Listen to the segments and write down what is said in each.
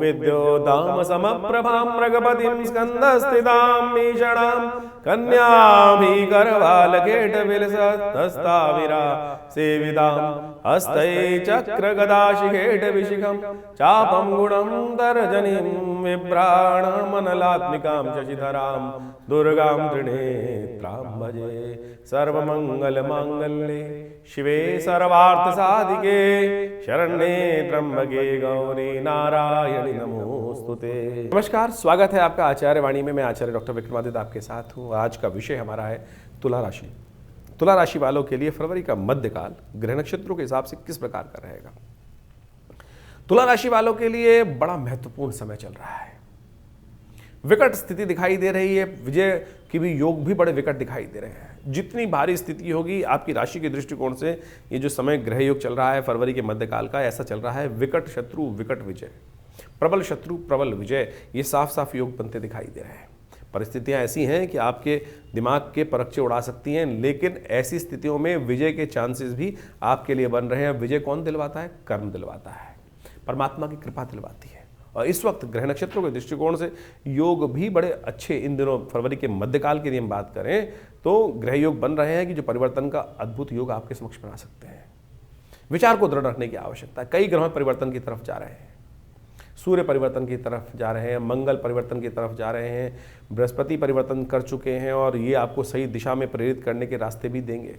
विद्योदाम समप्रभां मृगपतिं स्कंदस्थितां मीषणां कन्याभिगर्भालकेटविलसत्तस्ताविरा सेवितां हस्तै चक्रगदाशिखेटविशिखं चापं गुणं तर्जनीं विभ्राणमनलात्मिकां शशिधरां दुर्गां त्रिनेत्रां भजे। सर्वमंगलमांगल्ये शिवे सर्वार्थसाधिके शरण्ये त्र्यंबके गौरी नारायणी नमोस्तुते। नमस्कार, स्वागत है आपका आचार्य वाणी में। मैं आचार्य डॉक्टर विक्रमादित्य आपके साथ हूँ। आज का विषय हमारा है तुला राशि। तुला राशि वालों के लिए फरवरी का मध्यकाल ग्रह नक्षत्रों के हिसाब से किस प्रकार का रहेगा। तुला राशि वालों के लिए बड़ा महत्वपूर्ण समय चल रहा है। विकट स्थिति दिखाई दे रही है, विजय की भी योग भी बड़े विकट दिखाई दे रहे हैं। जितनी भारी स्थिति होगी आपकी राशि के दृष्टिकोण से, ये जो समय ग्रह योग चल रहा है फरवरी के मध्यकाल का, ऐसा चल रहा है विकट शत्रु विकट विजय, प्रबल शत्रु प्रबल विजय, ये साफ साफ योग बनते दिखाई दे रहे हैं। परिस्थितियां ऐसी हैं कि आपके दिमाग के परखचे उड़ा सकती हैं, लेकिन ऐसी स्थितियों में विजय के चांसेस भी आपके लिए बन रहे हैं। विजय कौन दिलवाता है? कर्म दिलवाता है, परमात्मा की कृपा दिलवाती है। और इस वक्त ग्रह नक्षत्रों के दृष्टिकोण से योग भी बड़े अच्छे, इन दिनों फरवरी के मध्यकाल की यदि हम बात करें तो ग्रह योग बन रहे हैं कि जो परिवर्तन का अद्भुत योग आपके समक्ष बना सकते हैं। विचार को दृढ़ रखने की आवश्यकता है। कई ग्रह परिवर्तन की तरफ जा रहे हैं। सूर्य परिवर्तन की तरफ जा रहे हैं, मंगल परिवर्तन की तरफ जा रहे हैं, बृहस्पति परिवर्तन कर चुके हैं और ये आपको सही दिशा में प्रेरित करने के रास्ते भी देंगे।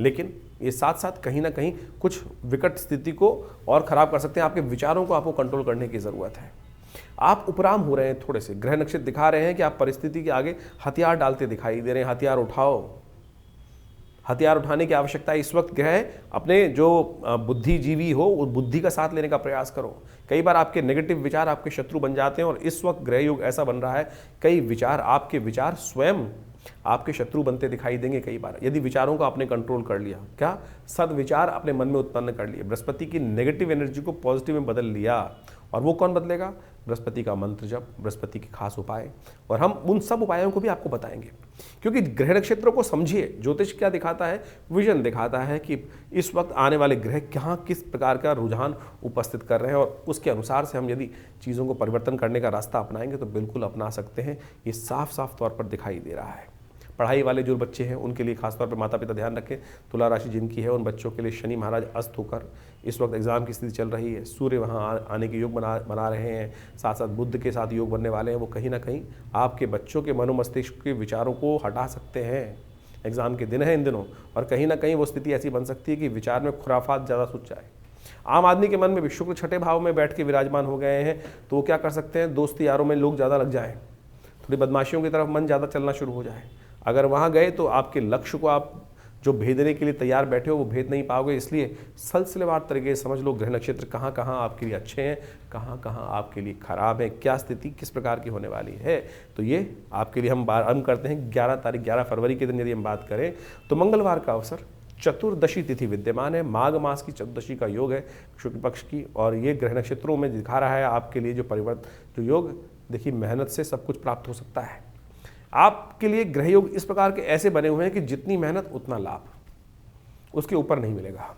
लेकिन ये साथ साथ कहीं ना कहीं कुछ विकट स्थिति को और खराब कर सकते हैं। आपके विचारों को आपको कंट्रोल करने की ज़रूरत है। आप उपराम हो रहे हैं थोड़े से। ग्रह नक्षत्र दिखा रहे हैं कि आप परिस्थिति के आगे हथियार डालते दिखाई दे रहे हैं। हथियार उठाओ, हथियार उठाने की आवश्यकता है। इस वक्त ग्रह अपने जो बुद्धिजीवी हो उस बुद्धि का साथ लेने का प्रयास करो। कई बार आपके नेगेटिव विचार आपके शत्रु बन जाते हैं और इस वक्त ग्रह योग ऐसा बन रहा है, कई विचार आपके विचार स्वयं आपके शत्रु बनते दिखाई देंगे। कई बार यदि विचारों को आपने कंट्रोल कर लिया, क्या सद्विचार अपने मन में उत्पन्न कर लिए, बृहस्पति की नेगेटिव एनर्जी को पॉजिटिव में बदल लिया। और वो कौन बदलेगा? बृहस्पति का मंत्र जप, बृहस्पति के खास उपाय, और हम उन सब उपायों को भी आपको बताएंगे। क्योंकि ग्रह नक्षत्रों को समझिए। ज्योतिष क्या दिखाता है? विजन दिखाता है कि इस वक्त आने वाले ग्रह कहाँ किस प्रकार का रुझान उपस्थित कर रहे हैं और उसके अनुसार से हम यदि चीज़ों को परिवर्तन करने का रास्ता अपनाएंगे तो बिल्कुल अपना सकते हैं। ये साफ साफ तौर पर दिखाई दे रहा है। पढ़ाई वाले जो बच्चे हैं उनके लिए खासतौर पर माता पिता ध्यान रखें। तुला राशि जिनकी है उन बच्चों के लिए शनि महाराज अस्त होकर इस वक्त एग्जाम की स्थिति चल रही है। सूर्य वहाँ आने के योग बना रहे हैं, साथ साथ बुध के साथ योग बनने वाले हैं। वो कहीं ना कहीं आपके बच्चों के मनोमस्तिष्क के विचारों को हटा सकते हैं। एग्जाम के दिन है इन दिनों, और कहीं ना कहीं वो स्थिति ऐसी बन सकती है कि विचार में खुराफात ज़्यादा सूझ जाए। आम आदमी के मन में भी शुक्र छठे भाव में बैठ के विराजमान हो गए हैं, तो वो क्या कर सकते हैं? दोस्ती यारों में लोग ज़्यादा लग जाएँ, थोड़ी बदमाशियों की तरफ मन ज़्यादा चलना शुरू हो जाए। अगर वहाँ गए तो आपके लक्ष्य को आप जो भेदने के लिए तैयार बैठे हो वो भेद नहीं पाओगे। इसलिए सिलसिलेवार तरीके से समझ लो ग्रह नक्षत्र कहाँ कहाँ आपके लिए अच्छे हैं, कहाँ कहाँ आपके लिए खराब है, क्या स्थिति किस प्रकार की होने वाली है। तो ये आपके लिए हम करते हैं 11 फरवरी के दिन यदि हम बात करें तो मंगलवार का अवसर, चतुर्दशी तिथि विद्यमान है। माघ मास की चतुर्दशी का योग है शुक्ल पक्ष की, और ये ग्रह नक्षत्रों में दिखा रहा है आपके लिए जो परिवर्तन, जो योग देखिए मेहनत से सब कुछ प्राप्त हो सकता है। आपके लिए ग्रह योग इस प्रकार के ऐसे बने हुए हैं कि जितनी मेहनत उतना लाभ, उसके ऊपर नहीं मिलेगा।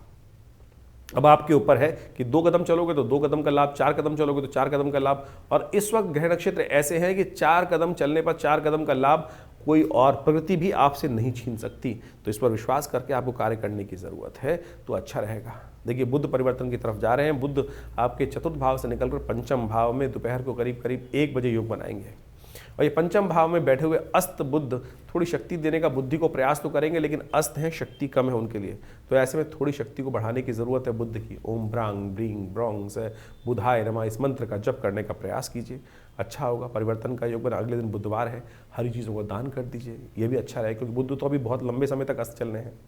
अब आपके ऊपर है कि 2 कदम चलोगे तो 2 कदम का लाभ, 4 कदम चलोगे तो 4 कदम का लाभ। और इस वक्त ग्रह नक्षत्र ऐसे हैं कि 4 कदम चलने पर 4 कदम का लाभ कोई और प्रकृति भी आपसे नहीं छीन सकती। तो इस पर विश्वास करके आपको कार्य करने की ज़रूरत है, तो अच्छा रहेगा। देखिए बुध परिवर्तन की तरफ जा रहे हैं। बुध आपके चतुर्थ भाव से निकलकर पंचम भाव में दोपहर को करीब 1 बजे योग बनाएंगे। और ये पंचम भाव में बैठे हुए अस्त बुध थोड़ी शक्ति देने का बुद्धि को प्रयास तो करेंगे, लेकिन अस्त हैं, शक्ति कम है उनके लिए। तो ऐसे में थोड़ी शक्ति को बढ़ाने की ज़रूरत है बुद्ध की। ओम ब्रांग ब्रींग ब्रोंग से बुधाय नमा, इस मंत्र का जप करने का प्रयास कीजिए, अच्छा होगा। परिवर्तन का योग बना, अगले दिन बुधवार है, हरी चीज़ों को दान कर दीजिए, ये भी अच्छा रहेगा। क्योंकि बुद्ध तो अभी बहुत लंबे समय तक अस्त चलने हैं,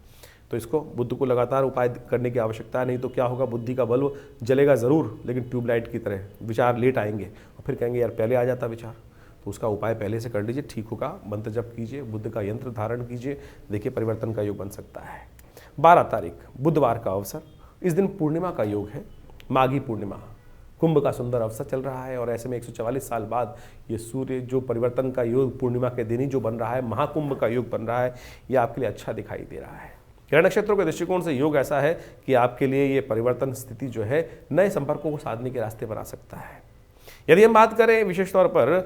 तो इसको बुद्ध को लगातार उपाय करने की आवश्यकता है। नहीं तो क्या होगा, बुद्धि का बल्ब जलेगा ज़रूर, लेकिन ट्यूबलाइट की तरह विचार लेट आएंगे और फिर कहेंगे यार पहले आ जाता विचार। तो उसका उपाय पहले से कर लीजिए, ठीक होगा। मंत्र जप कीजिए, बुद्ध का यंत्र धारण कीजिए, देखिए परिवर्तन का योग बन सकता है। 12 तारीख बुधवार का अवसर, इस दिन पूर्णिमा का योग है, माघी पूर्णिमा। कुंभ का सुंदर अवसर चल रहा है और ऐसे में 144 साल बाद ये सूर्य जो परिवर्तन का योग पूर्णिमा के दिन ही जो बन रहा है, महाकुंभ का योग बन रहा है, ये आपके लिए अच्छा दिखाई दे रहा है। ग्रह नक्षत्रों के दृष्टिकोण से योग ऐसा है कि आपके लिए ये परिवर्तन स्थिति जो है नए संपर्कों को साधने के रास्ते बना सकता है। यदि हम बात करें विशेष तौर पर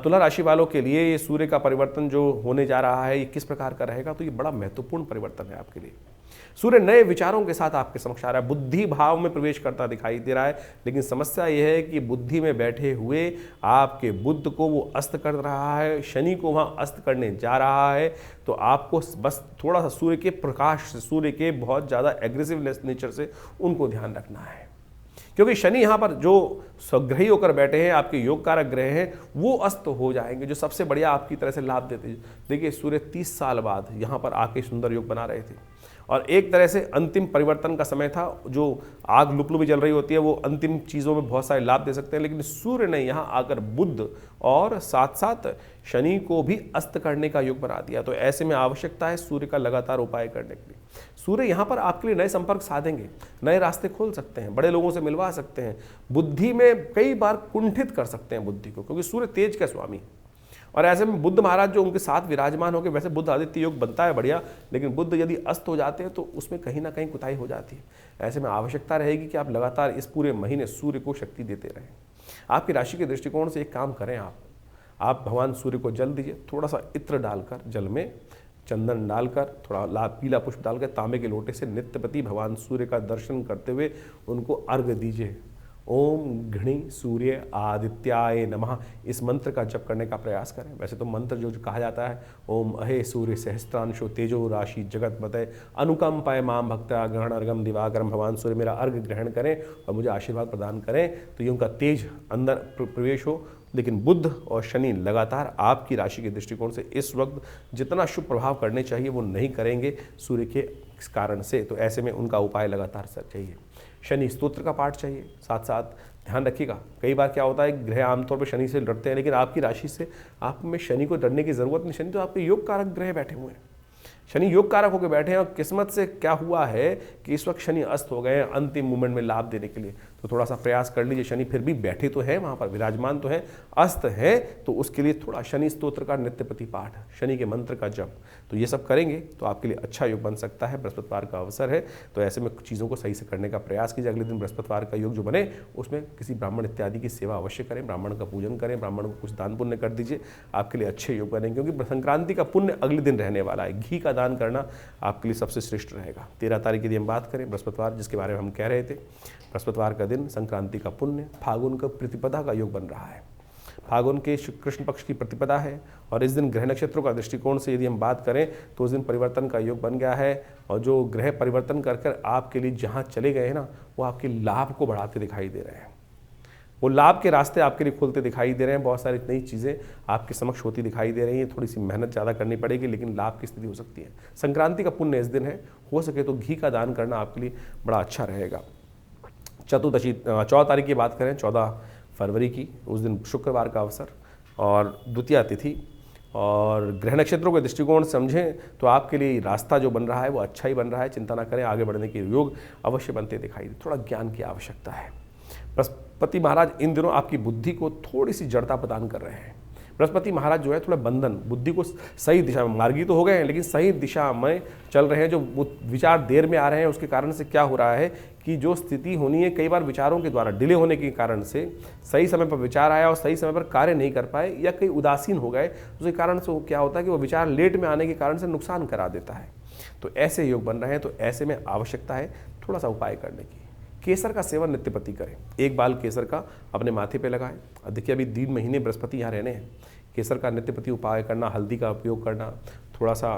तुला राशि वालों के लिए ये सूर्य का परिवर्तन जो होने जा रहा है ये किस प्रकार का रहेगा, तो ये बड़ा महत्वपूर्ण परिवर्तन है आपके लिए। सूर्य नए विचारों के साथ आपके समक्ष आ रहा है, बुद्धि भाव में प्रवेश करता दिखाई दे रहा है, लेकिन समस्या यह है कि बुद्धि में बैठे हुए आपके बुध को वो अस्त कर रहा है, शनि को वहाँ अस्त करने जा रहा है। तो आपको बस थोड़ा सा सूर्य के प्रकाश से, सूर्य के बहुत ज़्यादा एग्रेसिवनेस नेचर से उनको ध्यान रखना है, क्योंकि शनि यहाँ पर जो स्वग्रही होकर बैठे हैं, आपके योग कारक ग्रह हैं, वो अस्त हो जाएंगे, जो सबसे बढ़िया आपकी तरह से लाभ देते हैं। देखिए सूर्य 30 साल बाद यहाँ पर आके सुंदर योग बना रहे थे और एक तरह से अंतिम परिवर्तन का समय था। जो आग लुपलुपी चल रही होती है वो अंतिम चीज़ों में बहुत सारे लाभ दे सकते हैं, लेकिन सूर्य ने यहाँ आकर बुध और साथ साथ शनि को भी अस्त करने का योग बना दिया। तो ऐसे में आवश्यकता है सूर्य का लगातार उपाय करने के लिए। सूर्य यहाँ पर आपके लिए नए संपर्क साधेंगे, नए रास्ते खोल सकते हैं, बड़े लोगों से मिलवा सकते हैं, बुद्धि में कई बार कुंठित कर सकते हैं बुद्धि को, क्योंकि सूर्य तेज का स्वामी है। और ऐसे में बुद्ध महाराज जो उनके साथ विराजमान हो गए, वैसे बुद्ध आदित्य योग बनता है बढ़िया, लेकिन बुद्ध यदि अस्त हो जाते हैं तो उसमें कहीं ना कहीं कुताही हो जाती है। ऐसे में आवश्यकता रहेगी कि आप लगातार इस पूरे महीने सूर्य को शक्ति देते रहें। आपकी राशि के दृष्टिकोण से एक काम करें, आप भगवान सूर्य को जल दीजिए, थोड़ा सा इत्र डालकर, जल में चंदन डालकर, थोड़ा लाल पीला पुष्प डालकर तांबे के लोटे से नित्यपति भगवान सूर्य का दर्शन करते हुए उनको अर्घ्य दीजिए। ओम घृणी सूर्य आदित्याय नमः, इस मंत्र का जप करने का प्रयास करें। वैसे तो मंत्र जो कहा जाता है, ओम अहे सूर्य सहस्त्रांशो तेजो राशि जगत मतय अनुकंपाय माम भक्त्या ग्रहण अर्घम दिवाकरम, भगवान सूर्य मेरा अर्घ ग्रहण करें और मुझे आशीर्वाद प्रदान करें, तो ये उनका तेज अंदर प्रवेश हो। लेकिन बुध और शनि लगातार आपकी राशि के दृष्टिकोण से इस वक्त जितना शुभ प्रभाव करने चाहिए वो नहीं करेंगे सूर्य के कारण से। तो ऐसे में उनका उपाय लगातार चाहिए। शनि स्तोत्र का पाठ चाहिए, साथ साथ ध्यान रखिएगा। कई बार क्या होता है, ग्रह आमतौर पर शनि से डरते हैं, लेकिन आपकी राशि से आप में शनि को डरने की जरूरत नहीं। शनि तो आपके योग कारक ग्रह बैठे हुए हैं, शनि योग कारक होकर बैठे हैं। और किस्मत से क्या हुआ है कि इस वक्त शनि अस्त हो गए हैं अंतिम मोमेंट में लाभ देने के लिए। तो थोड़ा सा प्रयास कर लीजिए। शनि फिर भी बैठे तो हैं, वहाँ पर विराजमान तो हैं, अस्त है, तो उसके लिए थोड़ा शनि स्तोत्र का नित्यपति पाठ, शनि के मंत्र का जप, तो ये सब करेंगे तो आपके लिए अच्छा योग बन सकता है। बृहस्पतिवार का अवसर है, तो ऐसे में चीज़ों को सही से करने का प्रयास कीजिए। अगले दिन बृहस्पतिवार का योग जो बने उसमें किसी ब्राह्मण इत्यादि की सेवा अवश्य करें, ब्राह्मण का पूजन करें, ब्राह्मण को कुछ दान पुण्य कर दीजिए, आपके लिए अच्छे योग बनेंगे। क्योंकि संक्रांति का पुण्य अगले दिन रहने वाला है, घी का दान करना आपके लिए सबसे श्रेष्ठ रहेगा। 13 तारीख की हम बात करें, बृहस्पतिवार जिसके बारे में हम कह रहे थे, बृहस्पतिवार का दिन, संक्रांति का पुण्य, फागुन का प्रतिपदा का योग बन रहा है। फागुन के कृष्ण पक्ष की प्रतिपदा है और इस दिन ग्रह नक्षत्रों का दृष्टिकोण से यदि हम बात करें तो उस दिन परिवर्तन का योग बन गया है। और जो ग्रह परिवर्तन कर कर आपके लिए जहाँ चले गए हैं ना, वो आपके लाभ को बढ़ाते दिखाई दे रहे हैं, वो लाभ के रास्ते आपके लिए खुलते दिखाई दे रहे हैं। बहुत सारी नई चीज़ें आपके समक्ष होती दिखाई दे रही हैं। थोड़ी सी मेहनत ज़्यादा करनी पड़ेगी, लेकिन लाभ की स्थिति हो सकती है। संक्रांति का पुण्य इस दिन है, हो सके तो घी का दान करना आपके लिए बड़ा अच्छा रहेगा। चतुर्दशी 14 तारीख की बात करें, 14 फरवरी की, उस दिन शुक्रवार का अवसर और द्वितीया तिथि, और ग्रह नक्षत्रों के दृष्टिकोण समझें तो आपके लिए रास्ता जो बन रहा है वो अच्छा ही बन रहा है। चिंता ना करें, आगे बढ़ने के योग अवश्य बनते दिखाई दे। थोड़ा ज्ञान की आवश्यकता है। बृहस्पति महाराज इन दिनों आपकी बुद्धि को थोड़ी सी जड़ता प्रदान कर रहे हैं। बृहस्पति महाराज जो है थोड़ा बंधन, बुद्धि को सही दिशा में, मार्गी तो हो गए हैं लेकिन सही दिशा में चल रहे हैं। जो विचार देर में आ रहे हैं उसके कारण से क्या हो रहा है कि जो स्थिति होनी है, कई बार विचारों के द्वारा डिले होने के कारण से सही समय पर विचार आया और सही समय पर कार्य नहीं कर पाए या कहीं उदासीन हो गए, उसके कारण से क्या होता है कि वो विचार लेट में आने के कारण से नुकसान करा देता है। तो ऐसे योग बन रहे हैं, तो ऐसे में आवश्यकता है थोड़ा सा उपाय करने की। केसर का सेवन नित्यपति करें, एक बाल केसर का अपने माथे पे लगाएं। देखिए अभी 3 महीने बृहस्पति यहाँ रहने हैं। केसर का नित्यपति उपाय करना, हल्दी का उपयोग करना, थोड़ा सा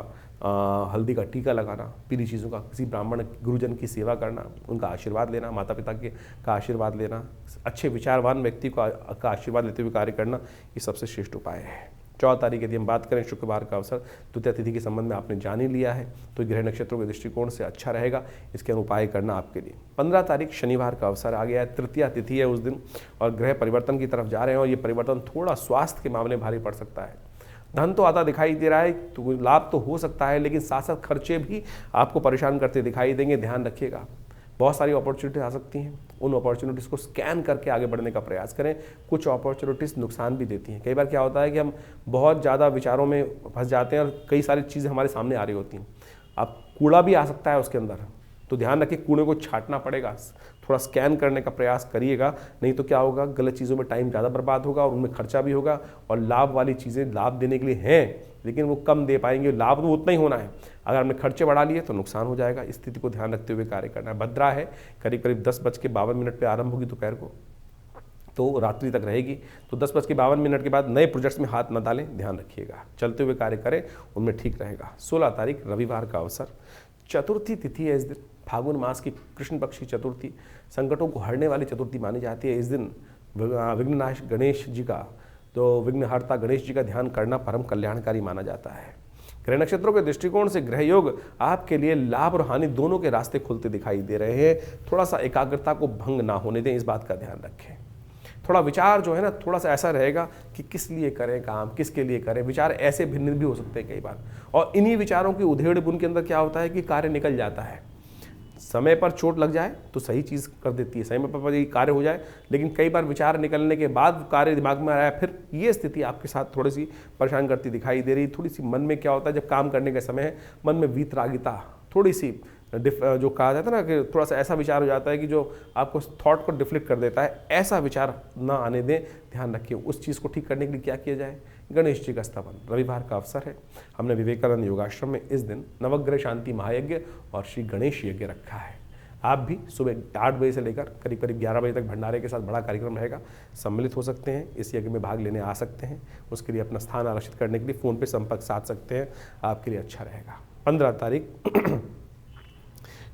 हल्दी का टीका लगाना, पीली चीज़ों का, किसी ब्राह्मण गुरुजन की सेवा करना, उनका आशीर्वाद लेना, माता पिता का आशीर्वाद लेना, अच्छे विचारवान व्यक्ति का आशीर्वाद लेते हुए कार्य करना, ये सबसे श्रेष्ठ उपाय है। 14 तारीख यदि हम बात करें, शुक्रवार का अवसर, द्वितीया तिथि के संबंध में आपने जान ही लिया है, तो ग्रह नक्षत्रों के दृष्टिकोण से अच्छा रहेगा, इसके उपाय करना आपके लिए। 15 तारीख शनिवार का अवसर आ गया है, तृतीया तिथि है उस दिन, और ग्रह परिवर्तन की तरफ जा रहे हैं, और ये परिवर्तन थोड़ा स्वास्थ्य के मामले में भारी पड़ सकता है। धन तो आता दिखाई दे रहा है, तो लाभ तो हो सकता है, लेकिन साथ साथ खर्चे भी आपको परेशान करते दिखाई देंगे, ध्यान रखिएगा। बहुत सारी अपॉर्चुनिटीज आ सकती हैं, उन अपॉर्चुनिटीज़ को स्कैन करके आगे बढ़ने का प्रयास करें। कुछ अपॉर्चुनिटीज़ नुकसान भी देती हैं। कई बार क्या होता है कि हम बहुत ज़्यादा विचारों में फंस जाते हैं और कई सारी चीज़ें हमारे सामने आ रही होती हैं। अब कूड़ा भी आ सकता है उसके अंदर, तो ध्यान रखिए, कूड़े को छांटना पड़ेगा, थोड़ा स्कैन करने का प्रयास करिएगा, नहीं तो क्या होगा, गलत चीज़ों में टाइम ज़्यादा बर्बाद होगा और उनमें खर्चा भी होगा, और लाभ वाली चीज़ें लाभ देने के लिए हैं लेकिन वो कम दे पाएंगे, लाभ तो उतना ही होना है। अगर हमने खर्चे बढ़ा लिए तो नुकसान हो जाएगा। इस स्थिति को ध्यान रखते हुए कार्य करना है। भद्रा है, करीब करीब 10:52 पे आरंभ होगी दोपहर को, तो रात्रि तक रहेगी। तो 10:52 के बाद नए प्रोजेक्ट्स में हाथ न डालें, ध्यान रखिएगा। चलते हुए कार्य करें, उनमें ठीक रहेगा। 16 तारीख रविवार का अवसर, चतुर्थी तिथि है इस दिन, फागुन मास की कृष्ण पक्ष की चतुर्थी, संकटों को हरने वाली चतुर्थी मानी जाती है। इस दिन विघ्ननाश गणेश जी का, तो विघ्नहर्ता गणेश जी का ध्यान करना परम कल्याणकारी माना जाता है। ग्रह नक्षत्रों के दृष्टिकोण से ग्रह योग आपके लिए लाभ और हानि दोनों के रास्ते खुलते दिखाई दे रहे हैं। थोड़ा सा एकाग्रता को भंग ना होने दें, इस बात का ध्यान रखें। थोड़ा विचार जो है ना, थोड़ा सा ऐसा रहेगा कि किस लिए करें काम, किसके लिए करें। विचार ऐसे भिन्न भी हो सकते हैं कई बार, और इन्हीं विचारों की उधेड़ बुन के अंदर क्या होता है कि कार्य निकल जाता है। समय पर चोट लग जाए तो सही चीज़ कर देती है, समय पर ये कार्य हो जाए, लेकिन कई बार विचार निकलने के बाद कार्य दिमाग में आया, फिर ये स्थिति आपके साथ थोड़ी सी परेशान करती दिखाई दे रही। थोड़ी सी मन में क्या होता है, जब काम करने का समय है, मन में वीतरागिता, थोड़ी सी जो कहा जाता है ना कि थोड़ा सा ऐसा विचार हो जाता है कि जो आपको थॉट को डिफ्लेक्ट कर देता है, ऐसा विचार ना आने दें, ध्यान रखिए। उस चीज़ को ठीक करने के लिए क्या किया जाए, गणेश जी का स्तवन, रविवार का अवसर है। हमने विवेकानंद योगाश्रम में इस दिन नवग्रह शांति महायज्ञ और श्री गणेश यज्ञ रखा है। आप भी सुबह 8 बजे से लेकर करीब करीब 11 बजे तक भंडारे के साथ बड़ा कार्यक्रम रहेगा, सम्मिलित हो सकते हैं, इस यज्ञ में भाग लेने आ सकते हैं। उसके लिए अपना स्थान आरक्षित करने के लिए फ़ोन पे संपर्क साध सकते हैं, आपके लिए अच्छा रहेगा। 15 तारीख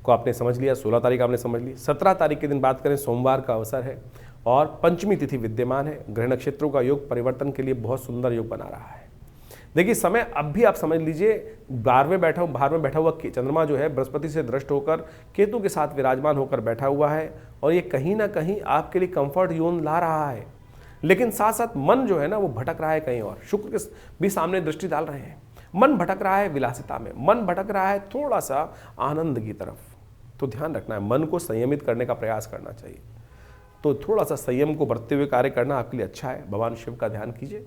को आपने समझ लिया, 16 तारीख आपने समझ ली। 17 तारीख के दिन बात करें, सोमवार का अवसर है और पंचमी तिथि विद्यमान है। ग्रह नक्षत्रों का योग परिवर्तन के लिए बहुत सुंदर योग बना रहा है। देखिए समय अब भी आप समझ लीजिए, 12वें में बैठा हुआ चंद्रमा जो है बृहस्पति से दृष्ट होकर केतु के साथ विराजमान होकर बैठा हुआ है, और ये कहीं ना कहीं आपके लिए कंफर्ट जोन ला रहा है। लेकिन साथ साथ मन जो है ना वो भटक रहा है कहीं और। शुक्र के भी सामने दृष्टि डाल रहे हैं, मन भटक रहा है विलासिता में, मन भटक रहा है थोड़ा सा आनंद की तरफ। तो ध्यान रखना है, मन को संयमित करने का प्रयास करना चाहिए। तो थोड़ा सा संयम को बरतते हुए कार्य करना आपके लिए अच्छा है। भगवान शिव का ध्यान कीजिए,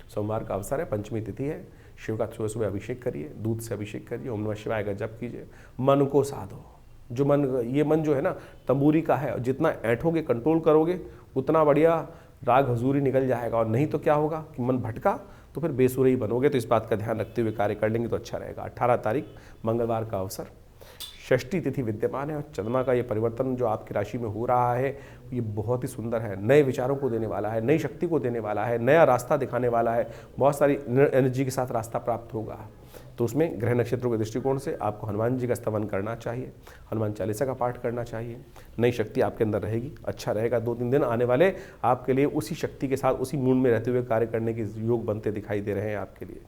सोमवार का अवसर है, पंचमी तिथि है, शिव का सुबह सुबह अभिषेक करिए, दूध से अभिषेक करिए, ओम नमः शिवाय का जप कीजिए, मन को साधो। जो मन, ये मन जो है ना तंबूरी का है, और जितना ऐंठोगे कंट्रोल करोगे उतना बढ़िया राग हजूरी निकल जाएगा। और नहीं तो क्या होगा कि मन भटका तो फिर बेसुरे ही बनोगे। तो इस बात का ध्यान रखते हुए कार्य कर लेंगे तो अच्छा रहेगा। 18 तारीख मंगलवार का अवसर, षष्ठी तिथि विद्यमान है, और चंद्रमा का ये परिवर्तन जो आपकी राशि में हो रहा है ये बहुत ही सुंदर है। नए विचारों को देने वाला है, नई शक्ति को देने वाला है, नया रास्ता दिखाने वाला है, बहुत सारी एनर्जी के साथ रास्ता प्राप्त होगा। तो उसमें ग्रह नक्षत्रों के दृष्टिकोण से आपको हनुमान जी का स्तवन करना चाहिए, हनुमान चालीसा का पाठ करना चाहिए। नई शक्ति आपके अंदर रहेगी, अच्छा रहेगा। 2-3 दिन आने वाले आपके लिए उसी शक्ति के साथ, उसी मूड में रहते हुए कार्य करने के योग बनते दिखाई दे रहे हैं आपके लिए।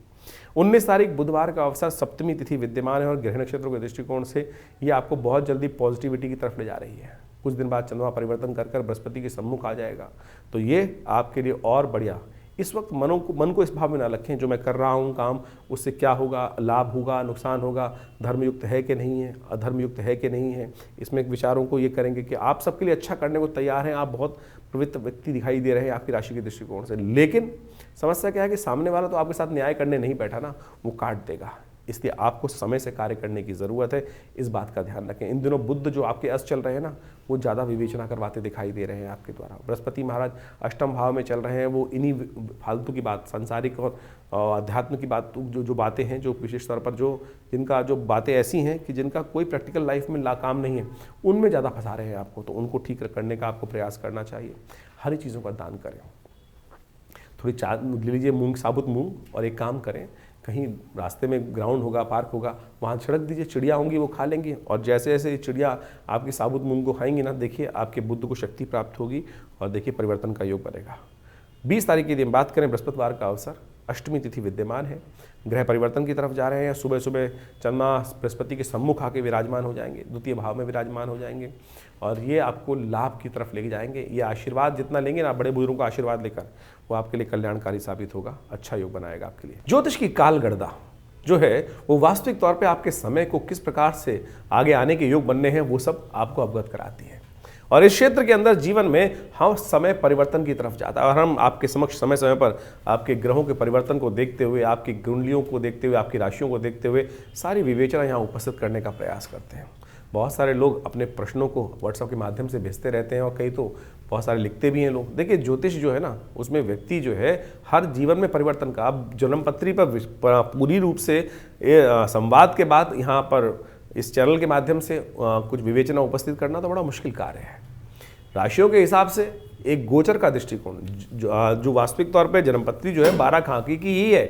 19 तारीख बुधवार का अवसर, सप्तमी तिथि विद्यमान है, और ग्रह नक्षत्रों के दृष्टिकोण से ये आपको बहुत जल्दी पॉजिटिविटी की तरफ ले जा रही है। कुछ दिन बाद चंद्रमा परिवर्तन कर बृहस्पति के सम्मुख आ जाएगा, तो ये आपके लिए और बढ़िया। इस वक्त मन को इस भाव में ना रखें जो मैं कर रहा हूँ काम, उससे क्या होगा, लाभ होगा, नुकसान होगा, धर्मयुक्त है कि नहीं है, अधर्मयुक्त है कि नहीं है। इसमें विचारों को ये करेंगे कि आप सबके लिए अच्छा करने को तैयार हैं, आप बहुत प्रवृत्त व्यक्ति दिखाई दे रहे हैं आपकी राशि के दृष्टिकोण से। लेकिन समस्या क्या है कि सामने वाला तो आपके साथ न्याय करने नहीं बैठा ना, वो काट देगा। इसलिए आपको समय से कार्य करने की ज़रूरत है, इस बात का ध्यान रखें। इन दिनों बुध जो आपके अस्त चल रहे हैं ना, वो ज़्यादा विवेचना करवाते दिखाई दे रहे हैं आपके द्वारा। बृहस्पति महाराज अष्टम भाव में चल रहे हैं, वो इन्हीं फालतू की बात, सांसारिक और अध्यात्म की बात, जो बातें हैं, जो विशेष तौर पर जिनका जो बातें ऐसी हैं कि जिनका कोई प्रैक्टिकल लाइफ में काम नहीं है, उनमें ज़्यादा फंसा रहे हैं आपको। तो उनको ठीक करने का आपको प्रयास करना चाहिए। हरी चीज़ों का दान करें, थोड़ी चाय ले लीजिए, मूंग, साबुत मूंग, और एक काम करें, कहीं रास्ते में ग्राउंड होगा, पार्क होगा, वहाँ छिड़क दीजिए, चिड़िया होंगी वो खा लेंगी। और जैसे जैसे चिड़िया आपकी साबुत मूंग को खाएंगी ना, देखिए आपके बुद्ध को शक्ति प्राप्त होगी, और देखिए परिवर्तन का योग बनेगा। 20 तारीख की दिन बात करें, बृहस्पतिवार का अवसर, अष्टमी तिथि विद्यमान है, ग्रह परिवर्तन की तरफ जा रहे हैं। सुबह सुबह चंद्रमा बृहस्पति के सम्मुख आके विराजमान हो जाएंगे, द्वितीय भाव में विराजमान हो जाएंगे, और ये आपको लाभ की तरफ लेके जाएंगे। ये आशीर्वाद जितना लेंगे ना बड़े बुजुर्गों का आशीर्वाद लेकर, वो आपके लिए कल्याणकारी साबित होगा, अच्छा योग बनाएगा आपके लिए। ज्योतिष की कालगणना जो है वो वास्तविक तौर पे आपके समय को किस प्रकार से आगे आने के योग बनने हैं वो सब आपको अवगत कराती है। और इस क्षेत्र के अंदर जीवन में हम समय परिवर्तन की तरफ जाता है, और हम आपके समक्ष समय समय पर आपके ग्रहों के परिवर्तन को देखते हुए, आपकी कुंडलियों को देखते हुए, आपकी राशियों को देखते हुए सारी विवेचना यहाँ उपस्थित करने का प्रयास करते हैं। बहुत सारे लोग अपने प्रश्नों को व्हाट्सएप के माध्यम से भेजते रहते हैं और कई तो बहुत सारे लिखते भी हैं लोग। देखिए ज्योतिष जो है ना, उसमें व्यक्ति जो है हर जीवन में परिवर्तन का, अब जन्मपत्री पर पूरी रूप से संवाद के बाद यहाँ पर इस चैनल के माध्यम से कुछ विवेचना उपस्थित करना तो बड़ा मुश्किल कार्य है। राशियों के हिसाब से एक गोचर का दृष्टिकोण जो वास्तविक तौर पे जन्मपत्री जो है 12 खाकी की ही है,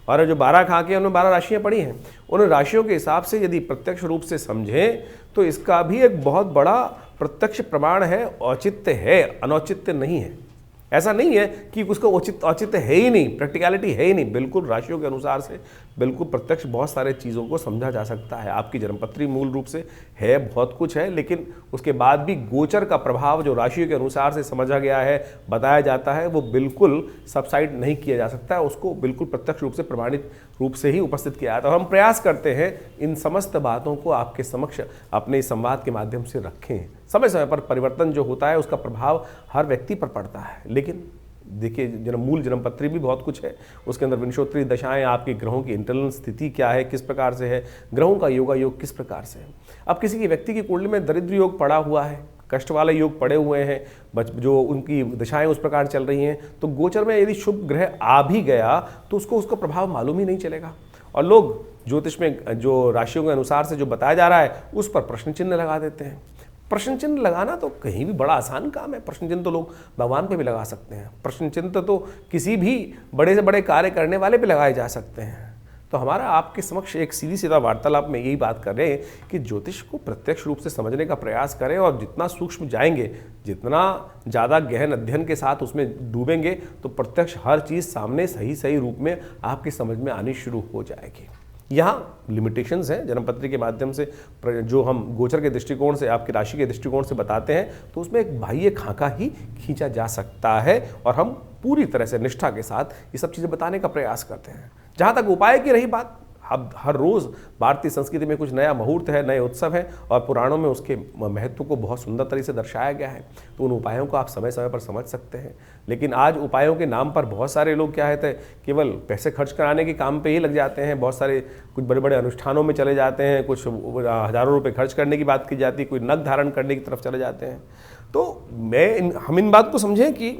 और जो 12 खाके उनमें 12 राशियां पड़ी हैं, उन राशियों के हिसाब से यदि प्रत्यक्ष रूप से समझें तो इसका भी एक बहुत बड़ा प्रत्यक्ष प्रमाण है, औचित्य है, अनौचित्य नहीं है। ऐसा नहीं है कि उसका औचित्य है ही नहीं, प्रैक्टिकलिटी है ही नहीं। बिल्कुल राशियों के अनुसार से बिल्कुल प्रत्यक्ष बहुत सारे चीज़ों को समझा जा सकता है। आपकी जन्मपत्री मूल रूप से है, बहुत कुछ है, लेकिन उसके बाद भी गोचर का प्रभाव जो राशियों के अनुसार से समझा गया है, बताया जाता है, वो बिल्कुल सबसाइड नहीं किया जा सकता है। उसको बिल्कुल प्रत्यक्ष रूप से प्रमाणित रूप से ही उपस्थित किया जाता है। हम प्रयास करते हैं इन समस्त बातों को आपके समक्ष अपने इस संवाद के माध्यम से रखें। समय समय पर परिवर्तन जो होता है उसका प्रभाव हर व्यक्ति पर पड़ता है, लेकिन देखिए मूल जन्मपत्री भी बहुत कुछ है, उसके अंदर विंशोत्तरी दशाएं, आपके ग्रहों की इंटरनल स्थिति क्या है, किस प्रकार से है, ग्रहों का योगा योग किस प्रकार से है। अब किसी की व्यक्ति की कुंडली में दरिद्र योग पड़ा हुआ है, कष्ट वाले योग पड़े हुए हैं, जो उनकी दशाएं उस प्रकार चल रही हैं, तो गोचर में यदि शुभ ग्रह आ भी गया तो उसका प्रभाव मालूम ही नहीं चलेगा। और लोग ज्योतिष में जो राशियों के अनुसार से जो बताया जा रहा है उस पर प्रश्न चिन्ह लगा देते हैं। प्रश्न चिन्ह लगाना तो कहीं भी बड़ा आसान काम है। प्रश्न चिन्ह तो लोग भगवान पे भी लगा सकते हैं। प्रश्न चिन्ह तो किसी भी बड़े से बड़े कार्य करने वाले पे लगाए जा सकते हैं। तो हमारा आपके समक्ष एक सीधी सीधा वार्तालाप में यही बात कर रहे हैं कि ज्योतिष को प्रत्यक्ष रूप से समझने का प्रयास करें, और जितना सूक्ष्म जाएंगे, जितना ज़्यादा गहन अध्ययन के साथ उसमें डूबेंगे, तो प्रत्यक्ष हर चीज़ सामने सही सही रूप में आपकी समझ में आनी शुरू हो जाएगी। यहाँ लिमिटेशंस हैं जन्मपत्री के माध्यम से जो हम गोचर के दृष्टिकोण से, आपकी राशि के दृष्टिकोण से बताते हैं, तो उसमें एक बाह्य खाका ही खींचा जा सकता है, और हम पूरी तरह से निष्ठा के साथ ये सब चीज़ें बताने का प्रयास करते हैं। जहाँ तक उपाय की रही बात, अब हर रोज़ भारतीय संस्कृति में कुछ नया मुहूर्त है, नए उत्सव हैं, और पुराणों में उसके महत्व को बहुत सुंदर तरीके से दर्शाया गया है। तो उन उपायों को आप समय समय पर समझ सकते हैं। लेकिन आज उपायों के नाम पर बहुत सारे लोग क्या है, केवल पैसे खर्च कराने के काम पे ही लग जाते हैं। बहुत सारे कुछ बड़े बड़े अनुष्ठानों में चले जाते हैं, कुछ हज़ारों रुपये खर्च करने की बात की जाती है, कोई नग धारण करने की तरफ चले जाते हैं। तो हम इन बात को समझें कि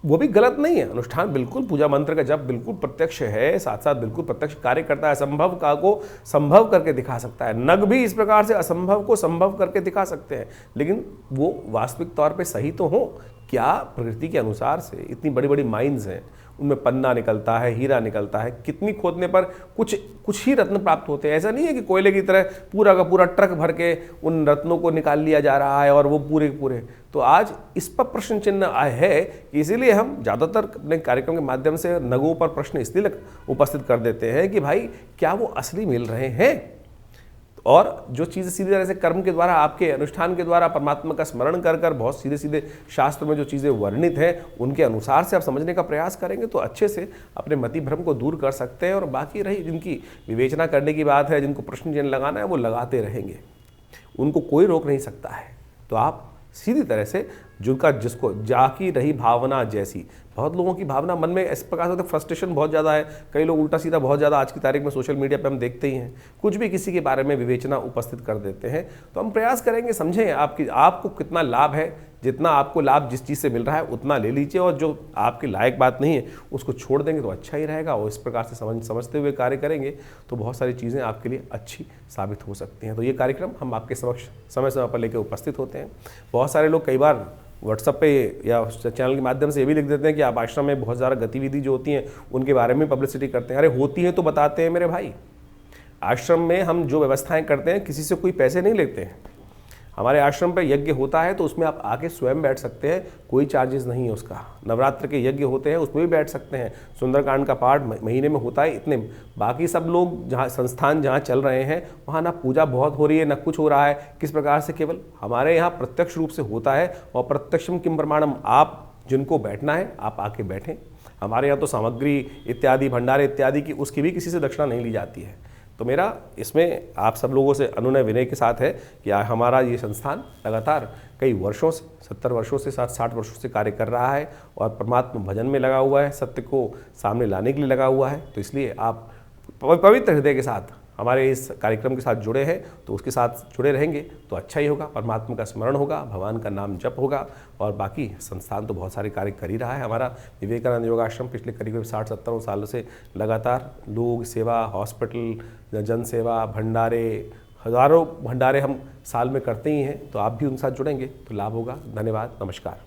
वो भी गलत नहीं है। अनुष्ठान बिल्कुल, पूजा मंत्र का जप बिल्कुल प्रत्यक्ष है, साथ साथ बिल्कुल प्रत्यक्ष कार्य करता है, असंभव का को संभव करके दिखा सकता है। नग भी इस प्रकार से असंभव को संभव करके दिखा सकते हैं, लेकिन वो वास्तविक तौर पे सही तो हो। क्या प्रकृति के अनुसार से इतनी बड़ी बड़ी माइंस हैं, उनमें पन्ना निकलता है, हीरा निकलता है, कितनी खोदने पर कुछ ही रत्न प्राप्त होते हैं। ऐसा नहीं है कि कोयले की तरह पूरा का पूरा ट्रक भर के उन रत्नों को निकाल लिया जा रहा है और वो पूरे पूरे। तो आज इस पर प्रश्न चिन्ह है कि इसीलिए हम ज़्यादातर अपने कार्यक्रम के माध्यम से नगों पर प्रश्न इसलिए उपस्थित कर देते हैं कि भाई क्या वो असली मिल रहे हैं, और जो चीज़ें सीधी तरह से कर्म के द्वारा, आपके अनुष्ठान के द्वारा परमात्मा का स्मरण कर कर बहुत सीधे सीधे शास्त्र में जो चीज़ें वर्णित हैं उनके अनुसार से आप समझने का प्रयास करेंगे तो अच्छे से अपने मति भ्रम को दूर कर सकते हैं। और बाकी रही जिनकी विवेचना करने की बात है, जिनको प्रश्न चिन्ह लगाना है, वो लगाते रहेंगे, उनको कोई रोक नहीं सकता है। तो आप सीधी तरह से जिसको जाकी रही भावना जैसी, बहुत लोगों की भावना मन में इस प्रकार से फ्रस्ट्रेशन बहुत ज़्यादा है। कई लोग उल्टा सीधा बहुत ज़्यादा आज की तारीख में सोशल मीडिया पे हम देखते ही हैं, कुछ भी किसी के बारे में विवेचना उपस्थित कर देते हैं। तो हम प्रयास करेंगे समझें आपको कितना लाभ है, जितना आपको लाभ जिस चीज़ से मिल रहा है उतना ले लीजिए, और जो आपके लायक बात नहीं है उसको छोड़ देंगे तो अच्छा ही रहेगा। और इस प्रकार से समझते हुए कार्य करेंगे तो बहुत सारी चीज़ें आपके लिए अच्छी साबित हो सकती हैं। तो ये कार्यक्रम हम आपके समक्ष समय समय पर लेकर उपस्थित होते हैं। बहुत सारे लोग कई बार व्हाट्सएप पे या चैनल के माध्यम से ये भी लिख देते हैं कि आप आश्रम में बहुत ज़्यादा गतिविधि जो होती हैं उनके बारे में पब्लिसिटी करते हैं। अरे होती है तो बताते हैं मेरे भाई। आश्रम में हम जो व्यवस्थाएं करते हैं किसी से कोई पैसे नहीं लेते हैं। हमारे आश्रम पे यज्ञ होता है तो उसमें आप आके स्वयं बैठ सकते हैं, कोई चार्जेस नहीं है उसका। नवरात्र के यज्ञ होते हैं उसमें भी बैठ सकते हैं। सुंदरकांड का पाठ महीने में होता है इतने। बाकी सब लोग जहाँ संस्थान जहाँ चल रहे हैं वहाँ ना पूजा बहुत हो रही है, ना कुछ हो रहा है। किस प्रकार से केवल हमारे यहाँ प्रत्यक्ष रूप से होता है, और प्रत्यक्षम किम प्रमाणम, आप जिनको बैठना है आप आके बैठें। हमारे यहाँ तो सामग्री इत्यादि, भंडारे इत्यादि की उसकी भी किसी से दक्षिणा नहीं ली जाती है। तो मेरा इसमें आप सब लोगों से अनुनय विनय के साथ है कि हमारा ये संस्थान लगातार कई वर्षों से, 70 वर्षों से 60 वर्षों से कार्य कर रहा है, और परमात्मा भजन में लगा हुआ है, सत्य को सामने लाने के लिए लगा हुआ है। तो इसलिए आप पवित्र हृदय के साथ हमारे इस कार्यक्रम के साथ जुड़े हैं तो उसके साथ जुड़े रहेंगे तो अच्छा ही होगा। परमात्मा का स्मरण होगा, भगवान का नाम जप होगा और बाकी संस्थान तो बहुत सारे कार्य कर ही रहा है। हमारा विवेकानंद योगाश्रम पिछले करीब 60-70 सालों से लगातार लोग सेवा, हॉस्पिटल, जन सेवा, भंडारे, हज़ारों भंडारे हम साल में करते ही हैं। तो आप भी उनके साथ जुड़ेंगे तो लाभ होगा। धन्यवाद, नमस्कार।